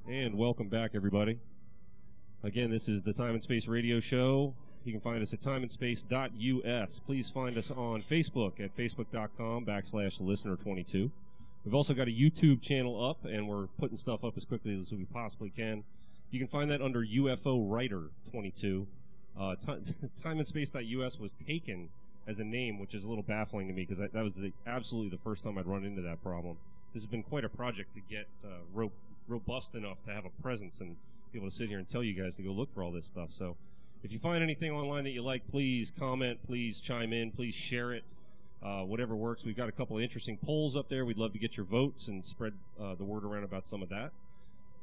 And welcome back, everybody. Again, this is the Time and Space Radio Show. You can find us at timeandspace.us. Please find us on Facebook at facebook.com/listener22. We've also got a YouTube channel up, and we're putting stuff up as quickly as we possibly can. You can find that under UFO Writer 22. Timeandspace.us was taken as a name, which is a little baffling to me because that was absolutely the first time I'd run into that problem. This has been quite a project to get robust enough to have a presence and be able to sit here and tell you guys to go look for all this stuff. So if you find anything online that you like, please comment, please chime in, please share it, whatever works. We've got a couple of interesting polls up there. We'd love to get your votes and spread the word around about some of that.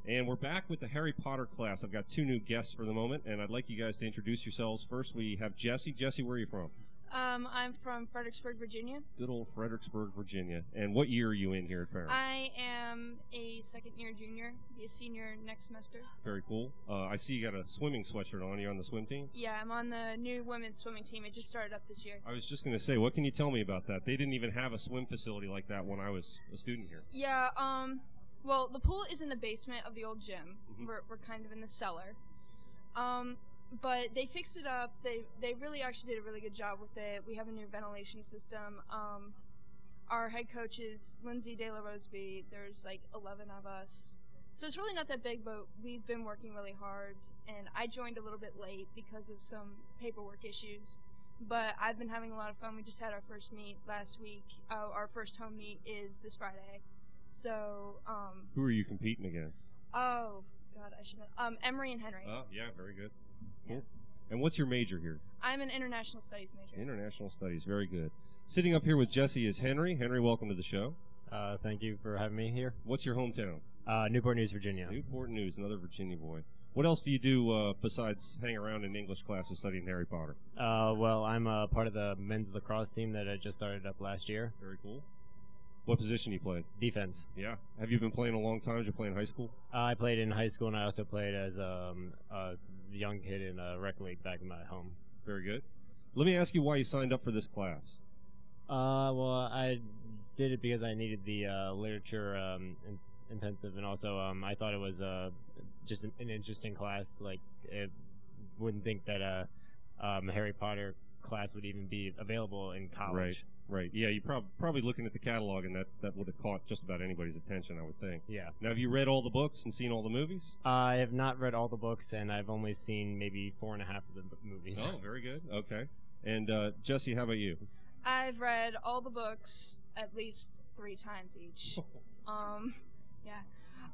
And we're back with the Harry Potter class. I've got two new guests for the moment, and I'd like you guys to introduce yourselves. First, we have Jesse. Jesse, where are you from? I'm from Fredericksburg, Virginia. Good old Fredericksburg, Virginia. And what year are you in here at Ferrum? I am a second-year junior, be a senior next semester. Very cool. I see you got a swimming sweatshirt on. You're on the swim team? Yeah, I'm on the new women's swimming team. It just started up this year. I was just going to say, what can you tell me about that? They didn't even have a swim facility like that when I was a student here. Yeah, well, the pool is in the basement of the old gym. Mm-hmm. We're kind of in the cellar. But they fixed it up. They really actually did a really good job with it. We have a new ventilation system. Our head coach is Lindsay De La Roseby. There's like 11 of us. So it's really not that big, but we've been working really hard. And I joined a little bit late because of some paperwork issues. But I've been having a lot of fun. We just had our first meet last week. Our first home meet is this Friday. So, who are you competing against? Oh, God, I should know. Emery and Henry. Oh, yeah, very good. Cool. Yeah. And what's your major here? I'm an international studies major. International studies, very good. Sitting up here with Jesse is Henry. Henry, welcome to the show. Thank you for having me here. What's your hometown? Newport News, Virginia. Newport News, another Virginia boy. What else do you do besides hang around in English classes studying Harry Potter? Well, I'm part of the men's lacrosse team that I just started up last year. Very cool. What position you play? Defense. Yeah. Have you been playing a long time? Did you play in high school? I played in high school, and I also played as a young kid in a rec league back in my home. Very good. Let me ask you why you signed up for this class. Well, I did it because I needed the literature intensive, and also I thought it was just an interesting class. Like, I wouldn't think that a Harry Potter class would even be available in college. Right. Yeah, you're probably looking at the catalog, and that would have caught just about anybody's attention, I would think. Yeah. Now, have you read all the books and seen all the movies? I have not read all the books, and I've only seen maybe 4.5 of the movies. Oh, very good. Okay. And Jesse, how about you? I've read all the books at least 3 times each. Yeah.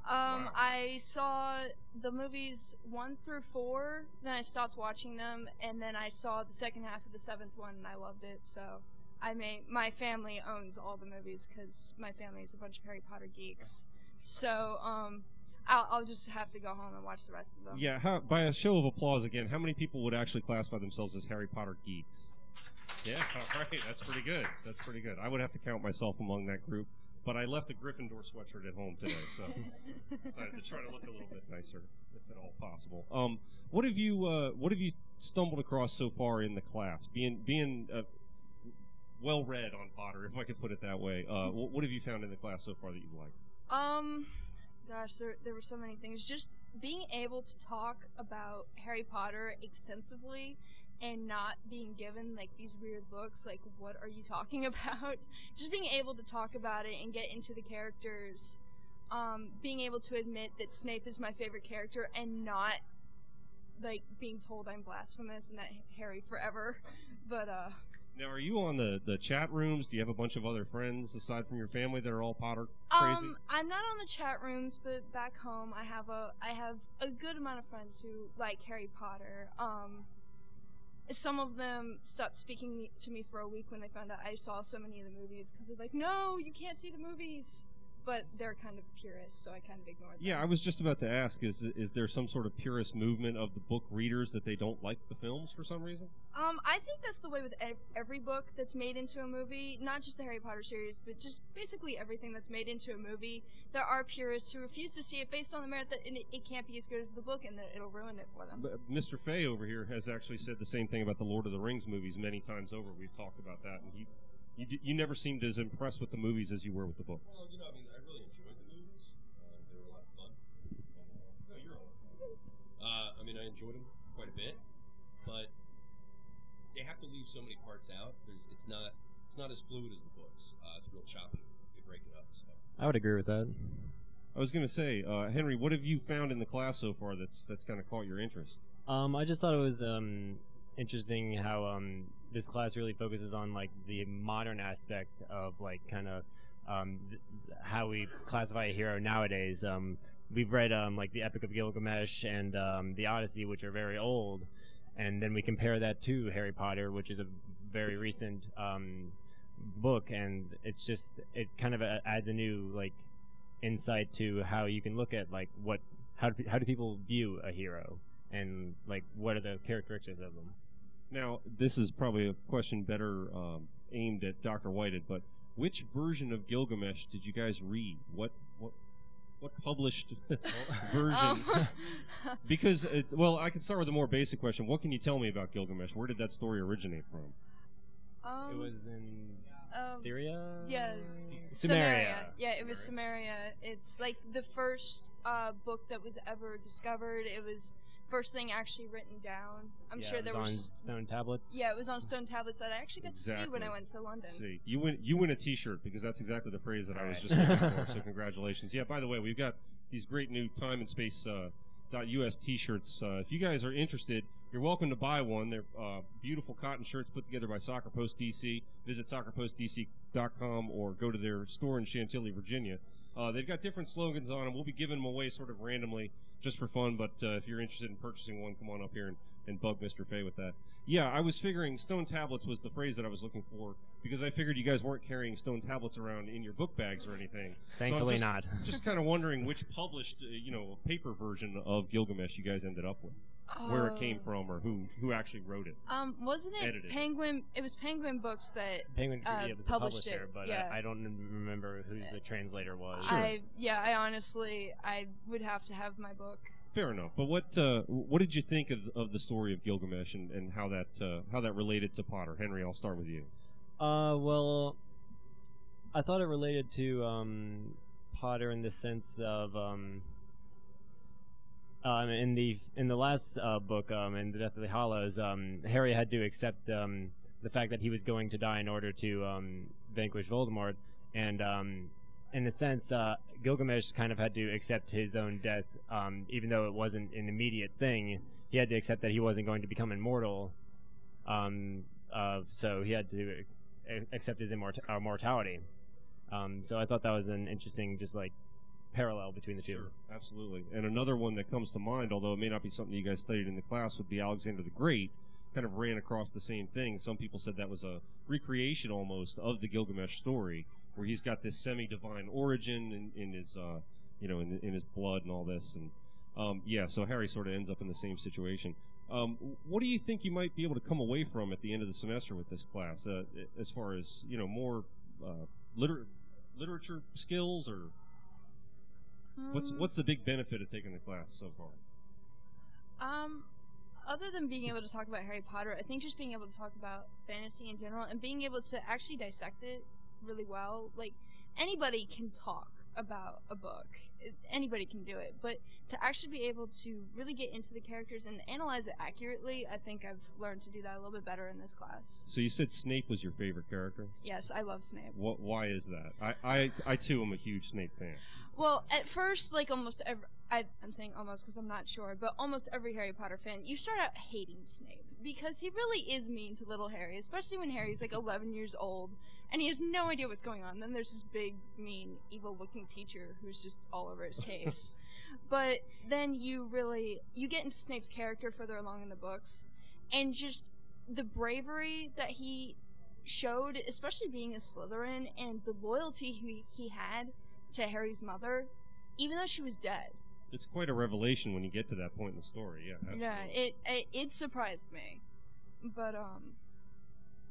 Wow. I saw the movies 1 through 4, then I stopped watching them, and then I saw the second half of the 7th one, and I loved it, so... my family owns all the movies because my family is a bunch of Harry Potter geeks. So I'll just have to go home and watch the rest of them. Yeah, by a show of applause again, how many people would actually classify themselves as Harry Potter geeks? Yeah, all right, that's pretty good. That's pretty good. I would have to count myself among that group, but I left a Gryffindor sweatshirt at home today, so decided to try to look a little bit nicer, if at all possible. What have you stumbled across so far in the class? Being well read on Potter, if I could put it that way. What have you found in the class so far that you like? Gosh, there were so many things. Just being able to talk about Harry Potter extensively and not being given like these weird looks, like, what are you talking about? Just being able to talk about it and get into the characters. Being able to admit that Snape is my favorite character and not like being told I'm blasphemous and that Harry forever. But now, are you on the chat rooms? Do you have a bunch of other friends aside from your family that are all Potter crazy? I'm not on the chat rooms, but back home I have a good amount of friends who like Harry Potter. Some of them stopped speaking to me for a week when they found out I saw so many of the movies because they're like, no, you can't see the movies. But they're kind of purists, so I kind of ignore them. Yeah, I was just about to ask, is there some sort of purist movement of the book readers that they don't like the films for some reason? I think that's the way with every book that's made into a movie, not just the Harry Potter series, but just basically everything that's made into a movie. There are purists who refuse to see it based on the merit that it can't be as good as the book and that it'll ruin it for them. But Mr. Fay over here has actually said the same thing about the Lord of the Rings movies many times over. We've talked about that, and you never seemed as impressed with the movies as you were with the books. Well, I mean, I really enjoyed the movies. mean, I enjoyed them quite a bit, but they have to leave so many parts out. It's not as fluid as the books. It's real choppy. They break it up. So. I would agree with that. I was going to say, Henry, what have you found in the class so far that's kind of caught your interest? I just thought it was interesting how this class really focuses on like the modern aspect of like kind of how we classify a hero nowadays. We've read like the Epic of Gilgamesh and the Odyssey, which are very old, and then we compare that to Harry Potter, which is a very recent book, and it's just it kind of adds a new like insight to how you can look at like how do people view a hero and like what are the characteristics of them. Now, this is probably a question better aimed at Dr. Whited, but which version of Gilgamesh did you guys read? What published version? Because, well, I can start with a more basic question. What can you tell me about Gilgamesh? Where did that story originate from? It was in Syria? Yeah. Samaria. Yeah, it was Samaria. It's like the first book that was ever discovered. It was first thing actually written down. I'm sure there was on stone tablets. Yeah, it was on stone tablets that I actually got to see when I went to London. See, you win a T-shirt because that's exactly the phrase that I was just looking for. So congratulations. Yeah. By the way, we've got these great new Time and Space .us T-shirts. If you guys are interested, you're welcome to buy one. They're beautiful cotton shirts put together by Soccer Post DC. Visit soccerpostdc.com or go to their store in Chantilly, Virginia. They've got different slogans on them. We'll be giving them away sort of randomly just for fun, but if you're interested in purchasing one, come on up here and bug Mr. Fay with that. Yeah, I was figuring stone tablets was the phrase that I was looking for because I figured you guys weren't carrying stone tablets around in your book bags or anything. Thankfully so not. Just kind of wondering which published, paper version of Gilgamesh you guys ended up with. Where it came from or who actually wrote it. Wasn't it edited Penguin? It was Penguin Books that Penguin was the published publisher, it. but Yeah. I don't remember who the translator was. I honestly would have to have my book. Fair enough. But what did you think of the story of Gilgamesh and how that related to Potter? Henry, I'll start with you. Well, I thought it related to Potter in the sense of in the last book, in the Deathly Hallows, Harry had to accept the fact that he was going to die in order to vanquish Voldemort, and in a sense, Gilgamesh kind of had to accept his own death, even though it wasn't an immediate thing. He had to accept that he wasn't going to become immortal, so he had to accept his mortality. So I thought that was an interesting, just like, parallel between the two. Sure, absolutely. And another one that comes to mind, although it may not be something you guys studied in the class, would be Alexander the Great. Kind of ran across the same thing. Some people said that was a recreation almost of the Gilgamesh story, where he's got this semi-divine origin in his, in his blood and all this. And so Harry sort of ends up in the same situation. What do you think you might be able to come away from at the end of the semester with this class, as far as more literature skills or? What's the big benefit of taking the class so far? Other than being able to talk about Harry Potter, I think just being able to talk about fantasy in general and being able to actually dissect it really well. Like, anybody can talk about a book. Anybody can do it. But to actually be able to really get into the characters and analyze it accurately, I think I've learned to do that a little bit better in this class. So you said Snape was your favorite character? Yes, I love Snape. Why is that? I too am a huge Snape fan. Well, at first, like almost every, I'm saying almost because I'm not sure, but almost every Harry Potter fan, you start out hating Snape because he really is mean to little Harry, especially when Harry's like 11 years old and he has no idea what's going on. Then there's this big, mean, evil-looking teacher who's just all over his case. But then you get into Snape's character further along in the books, and just the bravery that he showed, especially being a Slytherin, and the loyalty he had to Harry's mother, even though she was dead. It's quite a revelation when you get to that point in the story. Yeah, absolutely. Yeah, it surprised me, but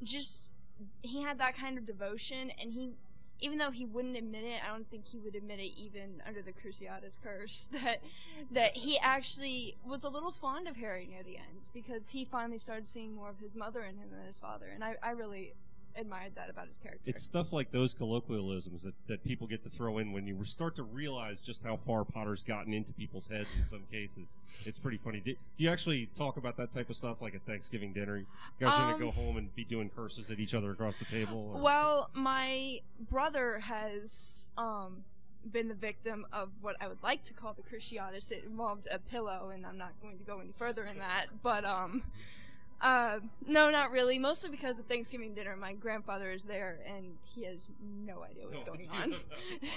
just he had that kind of devotion, and even though he wouldn't admit it, I don't think he would admit it even under the Cruciatus curse, that he actually was a little fond of Harry near the end, because he finally started seeing more of his mother in him than his father, and I really admired that about his character. It's stuff like those colloquialisms that people get to throw in when you start to realize just how far Potter's gotten into people's heads in some cases. It's pretty funny. Do you actually talk about that type of stuff like at Thanksgiving dinner? You guys are going to go home and be doing curses at each other across the table? Or? Well, my brother has been the victim of what I would like to call the cruciatus. It involved a pillow, and I'm not going to go any further in that. But no, not really. Mostly because at Thanksgiving dinner, my grandfather is there, and he has no idea what's going on.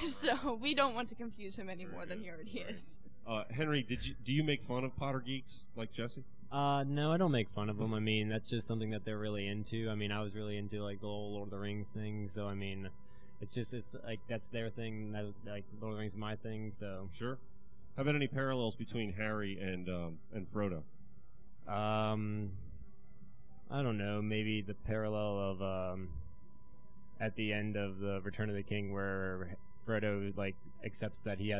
So we don't want to confuse him any more than he already is. Henry, do you make fun of Potter geeks like Jesse? No, I don't make fun of them. I mean, that's just something that they're really into. I mean, I was really into like the whole Lord of the Rings thing, so I mean, it's like that's their thing. Like Lord of the Rings is my thing, so sure. How about any parallels between Harry and Frodo? I don't know. Maybe the parallel of at the end of the Return of the King, where Frodo like accepts that he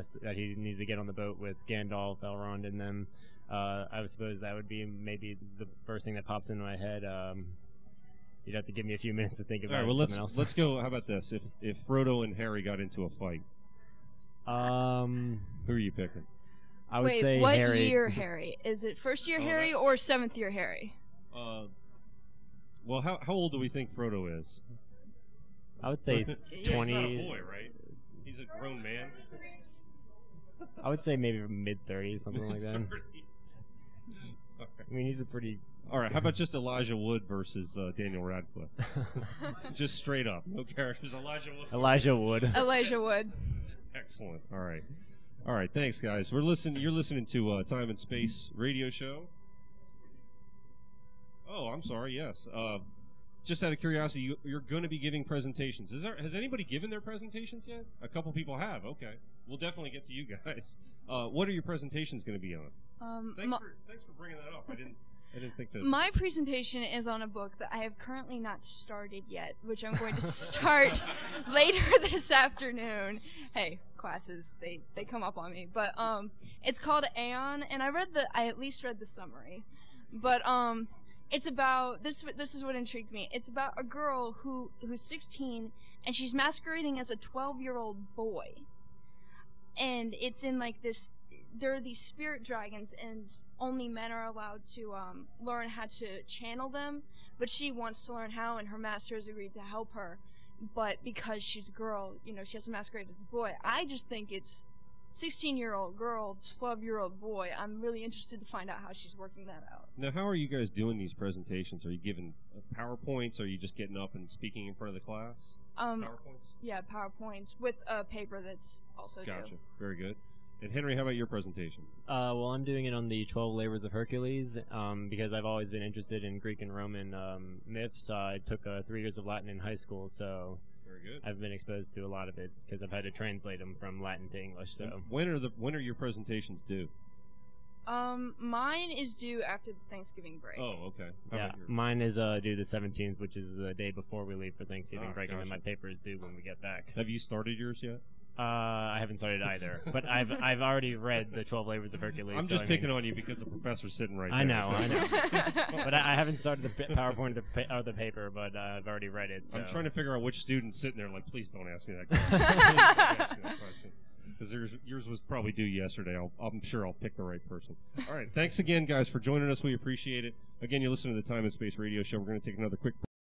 needs to get on the boat with Gandalf, Elrond, and them. I suppose that would be maybe the first thing that pops into my head. You'd have to give me a few minutes to think about something else. Let's go. How about this? If Frodo and Harry got into a fight, who are you picking? I would say what Harry. year Harry? Is it first year Harry or 7th year Harry? Well, how old do we think Frodo is? I would say 20. He's not a boy, right? He's a grown man. I would say maybe mid-30s, something like that. I mean, he's a pretty... All right, how about just Elijah Wood versus Daniel Radcliffe? Just straight up, no characters. Elijah Wood. Elijah Wood. Excellent. All right. Thanks, guys. You're listening to Time and Space Radio Show. Oh, I'm sorry. Yes. Just out of curiosity, you're going to be giving presentations. Has anybody given their presentations yet? A couple people have. Okay, we'll definitely get to you guys. What are your presentations going to be on? Thanks for bringing that up. I didn't think that. My presentation is on a book that I have currently not started yet, which I'm going to start later this afternoon. Hey, classes, they come up on me. But it's called Aeon, and I at least read the summary. But it's about this is what intrigued me. It's about a girl who's 16 and she's masquerading as a 12-year-old boy. And it's in like this, there are these spirit dragons and only men are allowed to learn how to channel them, but she wants to learn how, and her master has agreed to help her. But because she's a girl, she has to masquerade as a boy. I just think it's 16-year-old girl, 12-year-old boy. I'm really interested to find out how she's working that out. Now, how are you guys doing these presentations? Are you giving PowerPoints? Or are you just getting up and speaking in front of the class? PowerPoints? Yeah, PowerPoints with a paper that's also Gotcha. due. Very good. And Henry, how about your presentation? Well, I'm doing it on the 12 Labors of Hercules because I've always been interested in Greek and Roman myths. I took 3 years of Latin in high school, so very good. I've been exposed to a lot of it because I've had to translate them from Latin to English. So when are your presentations due? Mine is due after the Thanksgiving break. Oh, okay. Yeah, mine is due the 17th, which is the day before we leave for Thanksgiving break, gotcha. and then my paper is due when we get back. Have you started yours yet? I haven't started either, but I've already read the 12 Labors of Hercules. I'm just picking on you because the professor's sitting right there. I know. But I haven't started the PowerPoint or the paper, but I've already read it. So. I'm trying to figure out which student's sitting there like, please don't ask me that question. Because yours was probably due yesterday. I'm sure I'll pick the right person. All right. Thanks again, guys, for joining us. We appreciate it. Again, you're listening to the Time and Space Radio Show. We're going to take another quick break.